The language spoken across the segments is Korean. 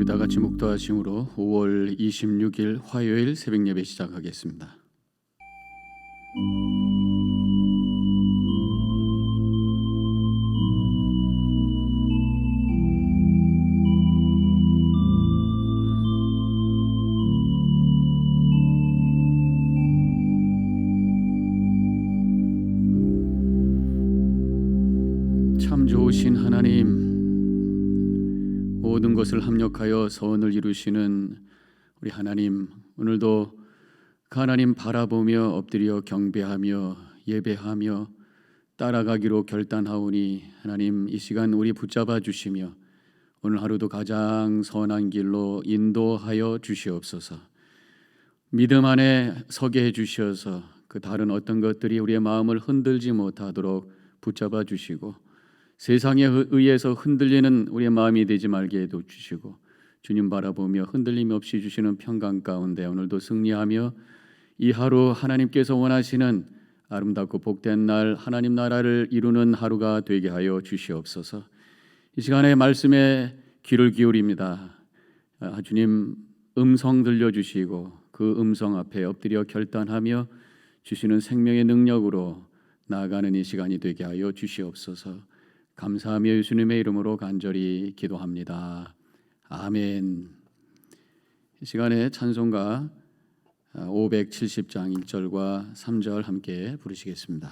우리 다 같이 묵도하심으로 5월 26일 화요일 새벽 예배 시작하겠습니다. 참 좋으신 하나님, 모든 것을 합력하여 선을 이루시는 우리 하나님, 오늘도 그 하나님 바라보며 엎드려 경배하며 예배하며 따라가기로 결단하오니 하나님, 이 시간 우리 붙잡아 주시며 오늘 하루도 가장 선한 길로 인도하여 주시옵소서. 믿음 안에 서게 해 주셔서 그 다른 어떤 것들이 우리의 마음을 흔들지 못하도록 붙잡아 주시고, 세상에 의해서 흔들리는 우리의 마음이 되지 말게 해도 주시고, 주님 바라보며 흔들림 없이 주시는 평강 가운데 오늘도 승리하며 이 하루 하나님께서 원하시는 아름답고 복된 날, 하나님 나라를 이루는 하루가 되게 하여 주시옵소서. 이 시간에 말씀에 귀를 기울입니다. 주님 음성 들려주시고 그 음성 앞에 엎드려 결단하며 주시는 생명의 능력으로 나아가는 이 시간이 되게 하여 주시옵소서. 감사하며 예수님의 이름으로 간절히 기도합니다. 아멘. 이 시간에 찬송가 570장 1절과 3절 함께 부르시겠습니다.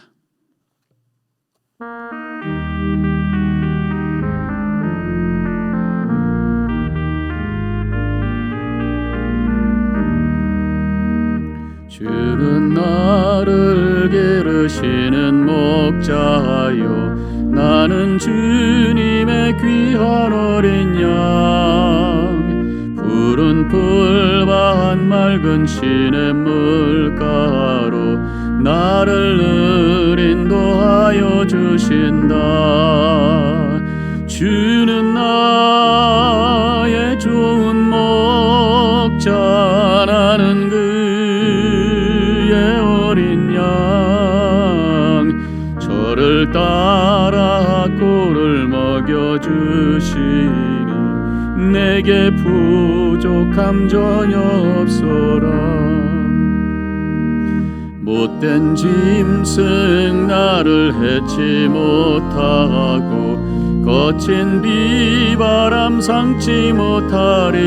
주는 나를 기르시는 목자요, 나는 주님의 귀한 어린 양. 푸른 풀밭 맑은 시냇물가로 나를 늘 인도하여 주신다. 주는 나의 좋은 목자, 나는 그의 어린 양. 저를 따라 꼴을 먹여주시니 내게 부족함 전혀 없소라. 못된 짐승 나를 해치 못하고 거친 비바람 상치 못하리.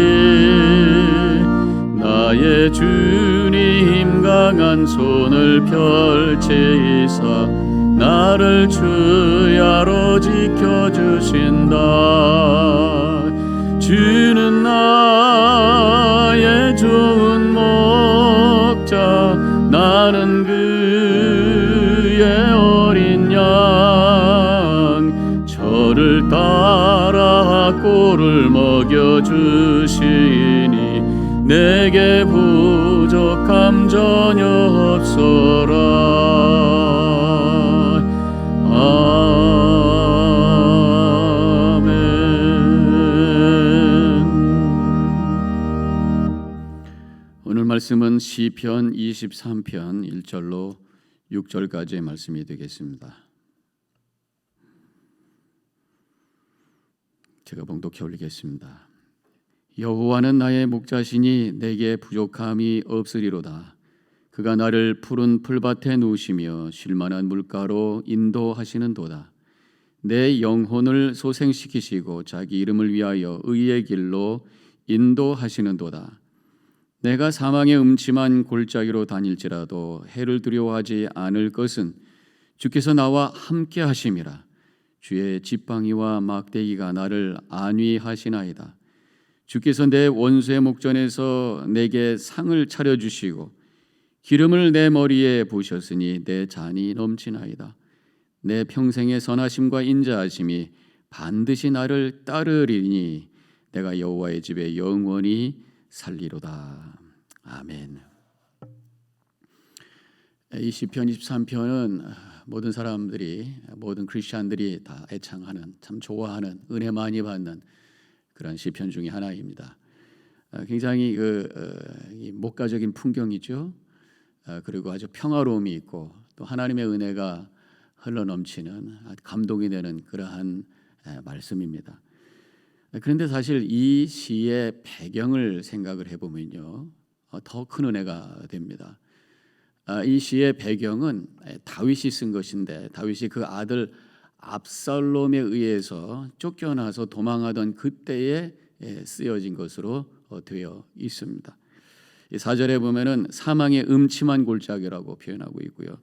나의 주님 강한 손을 펼치사 나를 주야로 지켜주신다. 주는 나의 좋은 목자, 나는 그의 어린 양. 저를 따라 꼴을 먹여주시니 내게 부족함 전혀 없소라. 오늘 말씀은 시편 23편 1절로 6절까지의 말씀이 되겠습니다. 제가 봉독해 올리겠습니다. 여호와는 나의 목자시니 내게 부족함이 없으리로다. 그가 나를 푸른 풀밭에 누우시며 쉴만한 물가로 인도하시는도다. 내 영혼을 소생시키시고 자기 이름을 위하여 의의 길로 인도하시는도다. 내가 사망의 음침한 골짜기로 다닐지라도 해를 두려워하지 않을 것은 주께서 나와 함께 하심이라. 주의 지팡이와 막대기가 나를 안위하시나이다. 주께서 내 원수의 목전에서 내게 상을 차려주시고 기름을 내 머리에 부으셨으니 내 잔이 넘치나이다. 내 평생의 선하심과 인자하심이 반드시 나를 따르리니 내가 여호와의 집에 영원히 살리로다. 아멘. 이 시편 23편은 모든 사람들이, 모든 크리스찬들이 다 애창하는, 참 좋아하는, 은혜 많이 받는 그런 시편 중에 하나입니다. 굉장히 목가적인 풍경이죠. 그리고 아주 평화로움이 있고 또 하나님의 은혜가 흘러넘치는 감동이 되는 그러한 말씀입니다. 그런데 사실 이 시의 배경을 생각을 해보면요, 더 큰 은혜가 됩니다. 이 시의 배경은 다윗이 쓴 것인데, 다윗이 그 아들 압살롬에 의해서 쫓겨나서 도망하던 그때에 쓰여진 것으로 되어 있습니다. 4절에 보면은 사망의 음침한 골짜기라고 표현하고 있고요.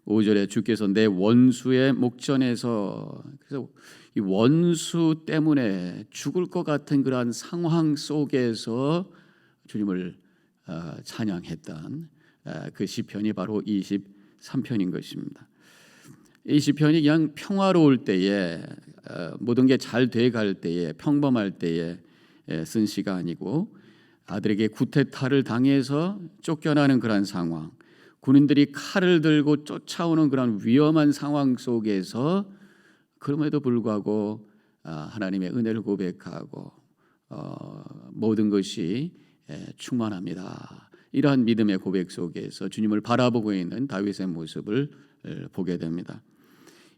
5절에 주께서 내 원수의 목전에서, 그래서 이 원수 때문에 죽을 것 같은 그러한 상황 속에서 주님을 찬양했던 그 시편이 바로 23편인 것입니다. 이 시편이 그냥 평화로울 때에, 모든 게 잘 돼갈 때에, 평범할 때에 쓴 시가 아니고, 아들에게 구테타를 당해서 쫓겨나는 그런 상황, 군인들이 칼을 들고 쫓아오는 그런 위험한 상황 속에서 그럼에도 불구하고 하나님의 은혜를 고백하고 모든 것이 충만합니다, 이러한 믿음의 고백 속에서 주님을 바라보고 있는 다윗의 모습을 보게 됩니다.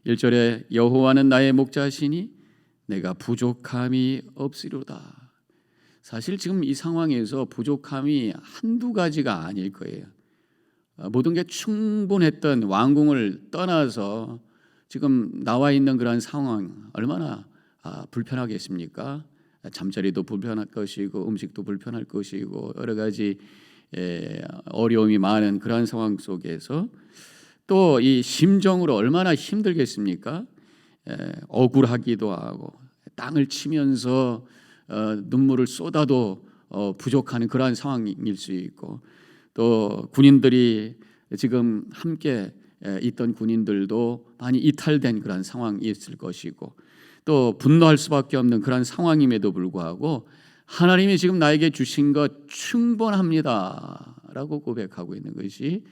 1절에 여호와는 나의 목자시니 내가 부족함이 없으리로다. 사실 지금 이 상황에서 부족함이 한두 가지가 아닐 거예요. 모든 게 충분했던 왕궁을 떠나서 지금 나와 있는 그런 상황, 얼마나 불편하겠습니까? 잠자리도 불편할 것이고 음식도 불편할 것이고 여러 가지 어려움이 많은 그런 상황 속에서 또 이 심정으로 얼마나 힘들겠습니까? 억울하기도 하고 땅을 치면서 눈물을 쏟아도 부족한 그러한 상황일 수 있고, 또 군인들이 지금 함께 있던 군인들도 많이 이탈된 그런 상황이 있을 것이고, 또 분노할 수밖에 없는 그런 상황임에도 불구하고 하나님이 지금 나에게 주신 것 충분합니다 라고 고백하고 있는 것이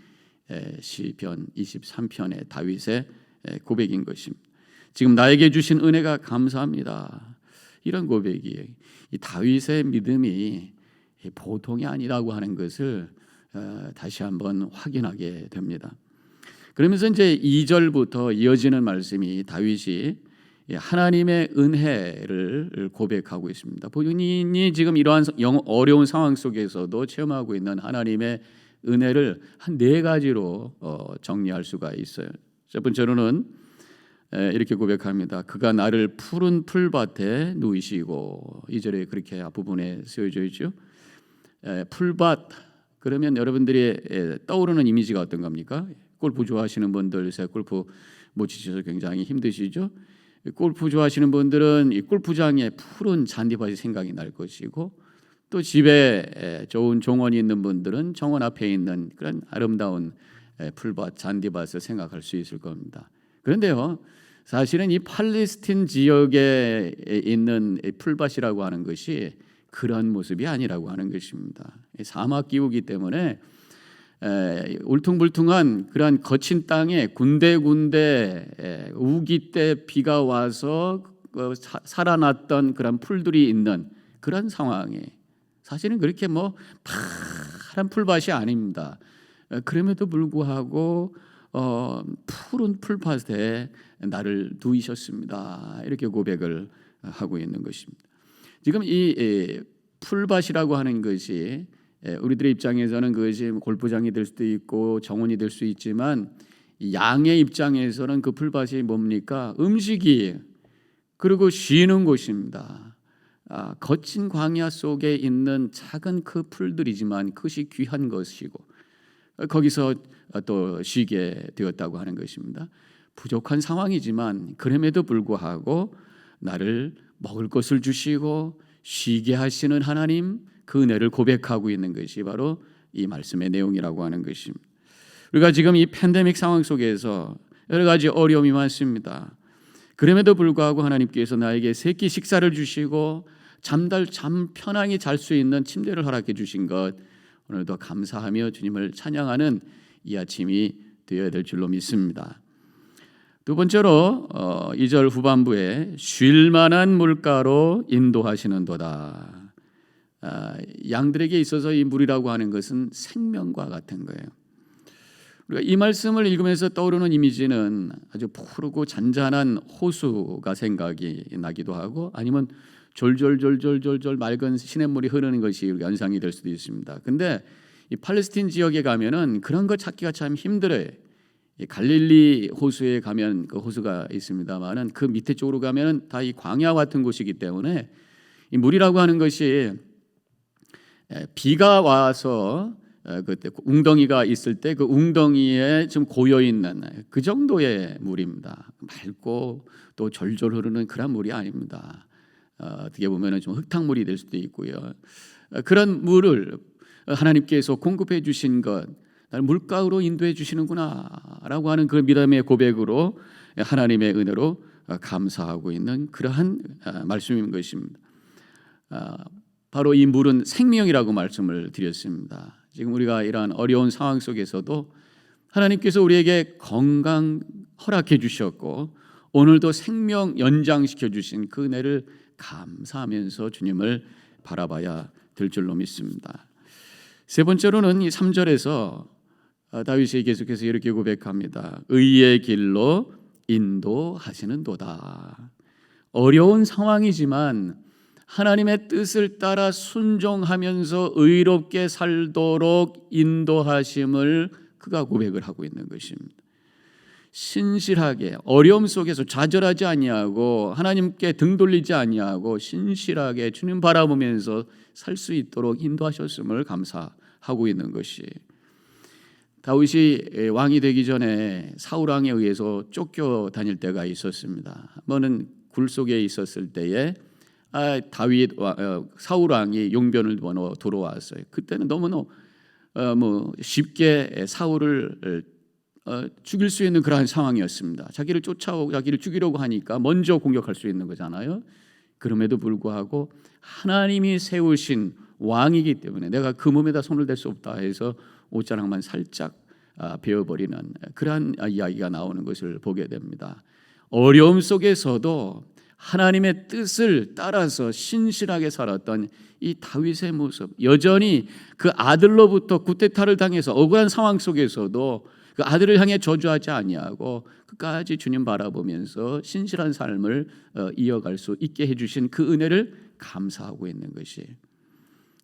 시편 23편의 다윗의 고백인 것입니다. 지금 나에게 주신 은혜가 감사합니다, 이런 고백이에요. 이 다윗의 믿음이 보통이 아니라고 하는 것을 다시 한번 확인하게 됩니다. 그러면서 이제 2절부터 이어지는 말씀이 다윗이 하나님의 은혜를 고백하고 있습니다. 본인이 지금 이러한 어려운 상황 속에서도 체험하고 있는 하나님의 은혜를 한 4가지로 정리할 수가 있어요. 첫 번째로는 이렇게 고백합니다. 그가 나를 푸른 풀밭에 누이시고, 2절에 그렇게 앞부분에 쓰여져 있죠. 풀밭 그러면 여러분들이 떠오르는 이미지가 어떤 겁니까? 골프 좋아하시는 분들, 요새 골프 못 치셔서 굉장히 힘드시죠? 골프 좋아하시는 분들은 이 골프장에 푸른 잔디밭이 생각이 날 것이고, 또 집에 좋은 정원이 있는 분들은 정원 앞에 있는 그런 아름다운 풀밭, 잔디밭을 생각할 수 있을 겁니다. 그런데요, 사실은 이 팔레스틴 지역에 있는 풀밭이라고 하는 것이 그런 모습이 아니라고 하는 것입니다. 사막 기후이기 때문에 울퉁불퉁한 그러한 거친 땅에 군데군데 우기 때 비가 와서 살아났던 그런 풀들이 있는 그런 상황에, 사실은 그렇게 뭐 파란 풀밭이 아닙니다. 그럼에도 불구하고 푸른 풀밭에 나를 두이셨습니다, 이렇게 고백을 하고 있는 것입니다. 지금 이 풀밭이라고 하는 것이 우리들의 입장에서는 그것이 골프장이 될 수도 있고 정원이 될 수 있지만, 양의 입장에서는 그 풀밭이 뭡니까? 음식이, 그리고 쉬는 곳입니다. 거친 광야 속에 있는 작은 그 풀들이지만 그것이 귀한 것이고, 거기서 또 쉬게 되었다고 하는 것입니다. 부족한 상황이지만 그럼에도 불구하고 나를 먹을 것을 주시고 쉬게 하시는 하나님, 그 은혜를 고백하고 있는 것이 바로 이 말씀의 내용이라고 하는 것입니다. 우리가 지금 이 팬데믹 상황 속에서 여러 가지 어려움이 많습니다. 그럼에도 불구하고 하나님께서 나에게 세끼 식사를 주시고 잠 편안히 잘 수 있는 침대를 허락해 주신 것, 오늘도 감사하며 주님을 찬양하는 이 아침이 되어야 될 줄로 믿습니다. 두 번째로 2절 후반부에 쉴 만한 물가로 인도하시는도다. 양들에게 있어서 이 물이라고 하는 것은 생명과 같은 거예요. 우리가 이 말씀을 읽으면서 떠오르는 이미지는 아주 푸르고 잔잔한 호수가 생각이 나기도 하고, 아니면 졸졸졸졸졸졸 맑은 시냇물이 흐르는 것이 연상이 될 수도 있습니다. 근데 이 팔레스틴 지역에 가면은 그런 거 찾기가 참 힘들어요. 이 갈릴리 호수에 가면 그 호수가 있습니다만은 그 밑에 쪽으로 가면은 다 이 광야 같은 곳이기 때문에 이 물이라고 하는 것이 비가 와서 그때 웅덩이가 있을 때 그 웅덩이에 좀 고여 있는 그 정도의 물입니다. 맑고 또 졸졸 흐르는 그런 물이 아닙니다. 어떻게 보면은 좀 흙탕물이 될 수도 있고요. 그런 물을 하나님께서 공급해 주신 것, 나를 물가로 인도해 주시는구나라고 하는 그 믿음의 고백으로 하나님의 은혜로 감사하고 있는 그러한 말씀인 것입니다. 바로 이 물은 생명이라고 말씀을 드렸습니다. 지금 우리가 이러한 어려운 상황 속에서도 하나님께서 우리에게 건강 허락해 주셨고 오늘도 생명 연장시켜 주신 그 은혜를 감사하면서 주님을 바라봐야 될 줄로 믿습니다. 세 번째로는 이 3절에서 다윗이 계속해서 이렇게 고백합니다. 의의 길로 인도하시는도다. 어려운 상황이지만 하나님의 뜻을 따라 순종하면서 의롭게 살도록 인도하심을 그가 고백을 하고 있는 것입니다. 신실하게 어려움 속에서 좌절하지 아니하고 하나님께 등 돌리지 아니하고 신실하게 주님 바라보면서 살 수 있도록 인도하셨음을 감사하고 있는 것이, 다윗이 왕이 되기 전에 사울 왕에 의해서 쫓겨 다닐 때가 있었습니다. 한번은 굴 속에 있었을 때에 사울 왕이 용변을 보러 돌아왔어요. 그때는 너무나 쉽게 사울을 죽일 수 있는 그러한 상황이었습니다. 자기를 쫓아오고 자기를 죽이려고 하니까 먼저 공격할 수 있는 거잖아요. 그럼에도 불구하고 하나님이 세우신 왕이기 때문에 내가 그 몸에다 손을 댈 수 없다 해서 옷자락만 살짝 베어버리는 그러한 이야기가 나오는 것을 보게 됩니다. 어려움 속에서도 하나님의 뜻을 따라서 신실하게 살았던 이 다윗의 모습, 여전히 그 아들로부터 쿠데타를 당해서 억울한 상황 속에서도 그 아들을 향해 저주하지 아니하고 끝까지 주님 바라보면서 신실한 삶을 이어갈 수 있게 해주신 그 은혜를 감사하고 있는 것이,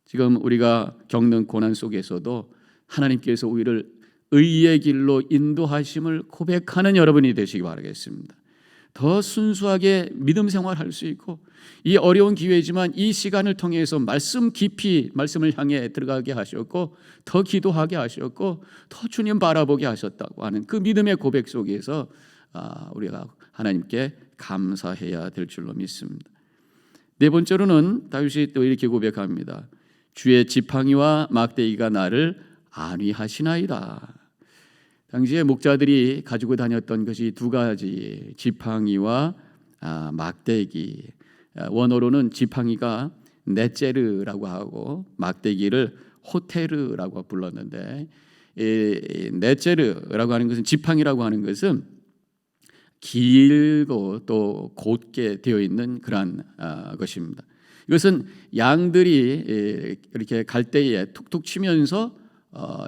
지금 우리가 겪는 고난 속에서도 하나님께서 우리를 의의 길로 인도하심을 고백하는 여러분이 되시기 바라겠습니다. 더 순수하게 믿음 생활할 수 있고, 이 어려운 기회지만 이 시간을 통해서 말씀 깊이 말씀을 향해 들어가게 하셨고 더 기도하게 하셨고 더 주님 바라보게 하셨다고 하는 그 믿음의 고백 속에서 우리가 하나님께 감사해야 될 줄로 믿습니다. 네 번째로는 다윗이 또 이렇게 고백합니다. 주의 지팡이와 막대기가 나를 안위하시나이다. 당시에 목자들이 가지고 다녔던 것이 두 가지, 지팡이와 막대기. 원어로는 지팡이가 넷제르라고 하고 막대기를 호테르라고 불렀는데, 넷제르라고 하는 것은, 지팡이라고 하는 것은 길고 또 곧게 되어 있는 그러한 것입니다. 이것은 양들이 이렇게 갈 때에 툭툭 치면서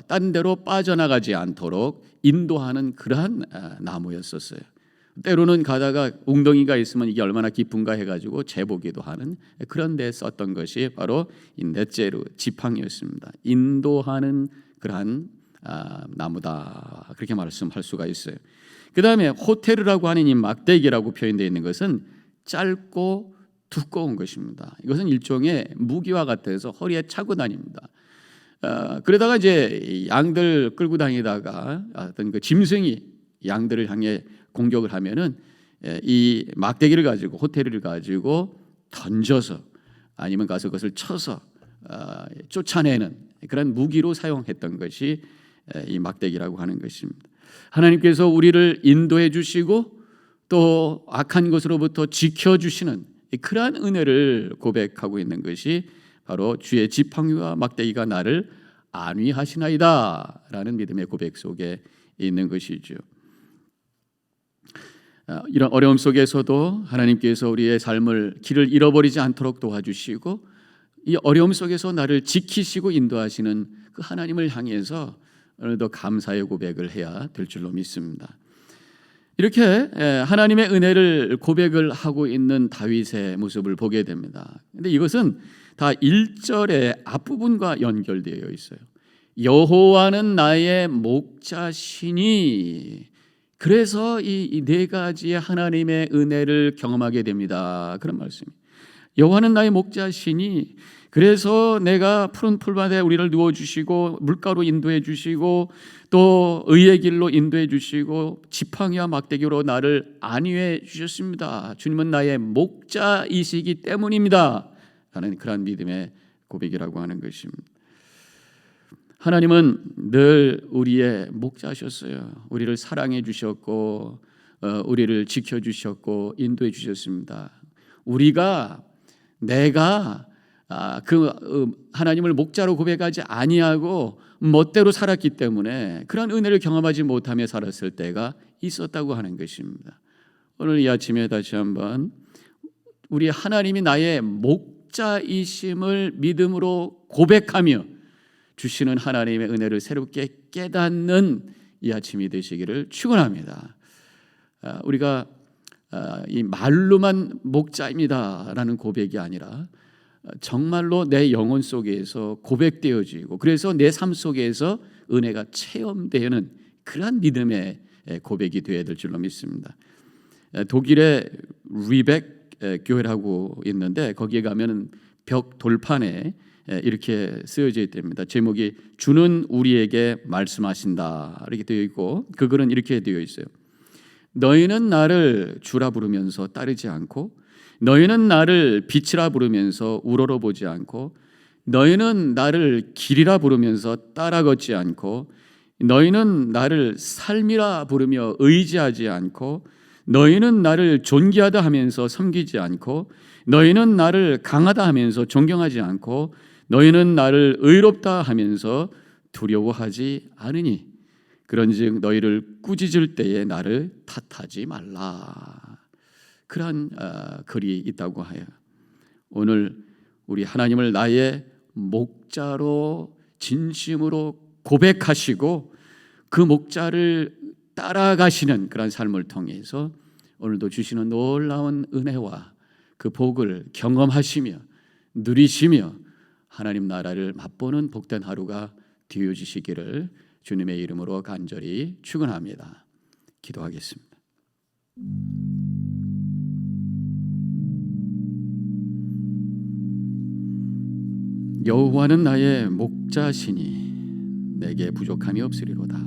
딴 데로 빠져나가지 않도록 인도하는 그러한 나무였었어요. 때로는 가다가 웅덩이가 있으면 이게 얼마나 깊은가 해가지고 재보기도 하는 그런 데 썼던 것이 바로 이 넷제르, 지팡이였습니다. 인도하는 그러한 나무다, 그렇게 말씀할 수가 있어요. 그 다음에 호테르라고 하는 이 막대기라고 표현되어 있는 것은 짧고 두꺼운 것입니다. 이것은 일종의 무기와 같아서 허리에 차고 다닙니다. 그러다가 이제 양들 끌고 다니다가 어떤 그 짐승이 양들을 향해 공격을 하면은 이 막대기를 가지고, 호테르를 가지고 던져서 아니면 가서 그것을 쳐서 쫓아내는 그런 무기로 사용했던 것이 이 막대기라고 하는 것입니다. 하나님께서 우리를 인도해 주시고 또 악한 것으로부터 지켜주시는 그러한 은혜를 고백하고 있는 것이 바로 주의 지팡이와 막대기가 나를 안위하시나이다 라는 믿음의 고백 속에 있는 것이죠. 이런 어려움 속에서도 하나님께서 우리의 삶을 길을 잃어버리지 않도록 도와주시고 이 어려움 속에서 나를 지키시고 인도하시는 그 하나님을 향해서 오늘도 감사의 고백을 해야 될 줄로 믿습니다. 이렇게 하나님의 은혜를 고백을 하고 있는 다윗의 모습을 보게 됩니다. 근데 이것은 다 1절의 앞부분과 연결되어 있어요. 여호와는 나의 목자시니, 그래서 이 네 가지의 하나님의 은혜를 경험하게 됩니다. 그런 말씀입니다. 여호와는 나의 목자시니, 그래서 내가 푸른 풀밭에 우리를 누워주시고 물가로 인도해 주시고 또 의의 길로 인도해 주시고 지팡이와 막대기로 나를 안위해 주셨습니다. 주님은 나의 목자이시기 때문입니다 라는 그런 믿음의 고백이라고 하는 것입니다. 하나님은 늘 우리의 목자셨어요. 우리를 사랑해 주셨고 우리를 지켜주셨고 인도해 주셨습니다. 내가 하나님을 목자로 고백하지 아니하고 멋대로 살았기 때문에 그런 은혜를 경험하지 못하며 살았을 때가 있었다고 하는 것입니다. 오늘 이 아침에 다시 한번 우리 하나님이 나의 목자이심을 믿음으로 고백하며 주시는 하나님의 은혜를 새롭게 깨닫는 이 아침이 되시기를 축원합니다. 우리가 이 말로만 목자입니다라는 고백이 아니라 정말로 내 영혼 속에서 고백되어지고 그래서 내 삶 속에서 은혜가 체험되는 그러한 믿음의 고백이 되어야 될 줄로 믿습니다. 독일의 리벡 교회라고 있는데 거기에 가면 벽 돌판에 이렇게 쓰여져 있답니다. 제목이 주는 우리에게 말씀하신다 이렇게 되어 있고 그 글은 이렇게 되어 있어요. 너희는 나를 주라 부르면서 따르지 않고 너희는 나를 빛이라 부르면서 우러러보지 않고 너희는 나를 길이라 부르면서 따라 걷지 않고 너희는 나를 삶이라 부르며 의지하지 않고 너희는 나를 존귀하다 하면서 섬기지 않고 너희는 나를 강하다 하면서 존경하지 않고 너희는 나를 의롭다 하면서 두려워하지 않으니 그런즉 너희를 꾸짖을 때에 나를 탓하지 말라. 그러한 글이 있다고 하여 오늘 우리 하나님을 나의 목자로 진심으로 고백하시고 그 목자를 따라가시는 그런 삶을 통해서 오늘도 주시는 놀라운 은혜와 그 복을 경험하시며 누리시며 하나님 나라를 맛보는 복된 하루가 되어지시기를 주님의 이름으로 간절히 축원합니다. 기도하겠습니다. 여호와는 나의 목자시니 내게 부족함이 없으리로다.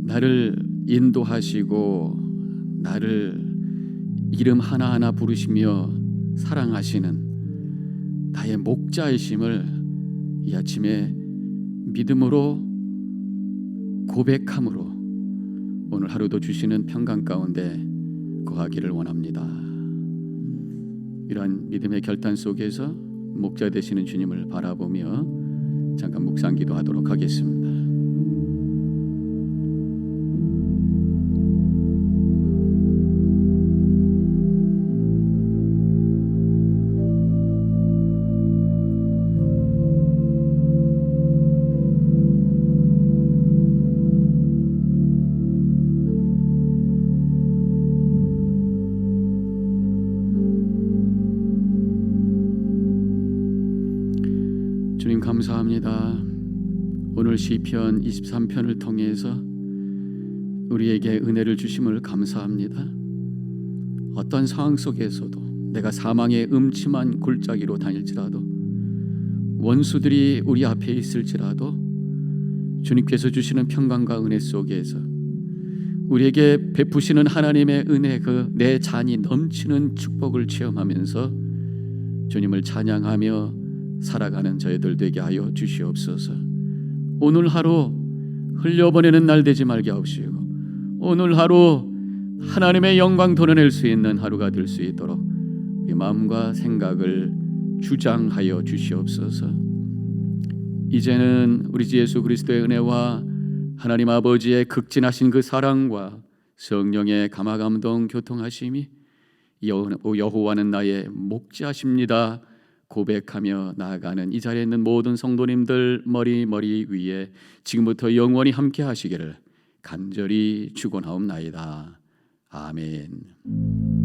나를 인도하시고 나를 이름 하나하나 부르시며 사랑하시는 나의 목자이심을 이 아침에 믿음으로 고백함으로 오늘 하루도 주시는 평강 가운데 거하기를 원합니다. 이러한 믿음의 결단 속에서 목자 되시는 주님을 바라보며 잠깐 묵상 기도하도록 하겠습니다. 주님 감사합니다. 오늘 시편 23편을 통해서 우리에게 은혜를 주심을 감사합니다. 어떤 상황 속에서도 내가 사망의 음침한 골짜기로 다닐지라도 원수들이 우리 앞에 있을지라도 주님께서 주시는 평강과 은혜 속에서 우리에게 베푸시는 하나님의 은혜 그 내 잔이 넘치는 축복을 체험하면서 주님을 찬양하며 살아가는 저희들 되게 하여 주시옵소서. 오늘 하루 흘려보내는 날 되지 말게 하옵시고 오늘 하루 하나님의 영광 드러낼 수 있는 하루가 될 수 있도록 우리 마음과 생각을 주장하여 주시옵소서. 이제는 우리 주 예수 그리스도의 은혜와 하나님 아버지의 극진하신 그 사랑과 성령의 감화감동 교통하심이 여호와는 나의 목자십니다 고백하며 나아가는 이 자리에 있는 모든 성도님들 머리 위에 지금부터 영원히 함께 하시기를 간절히 축원하옵나이다. 아멘.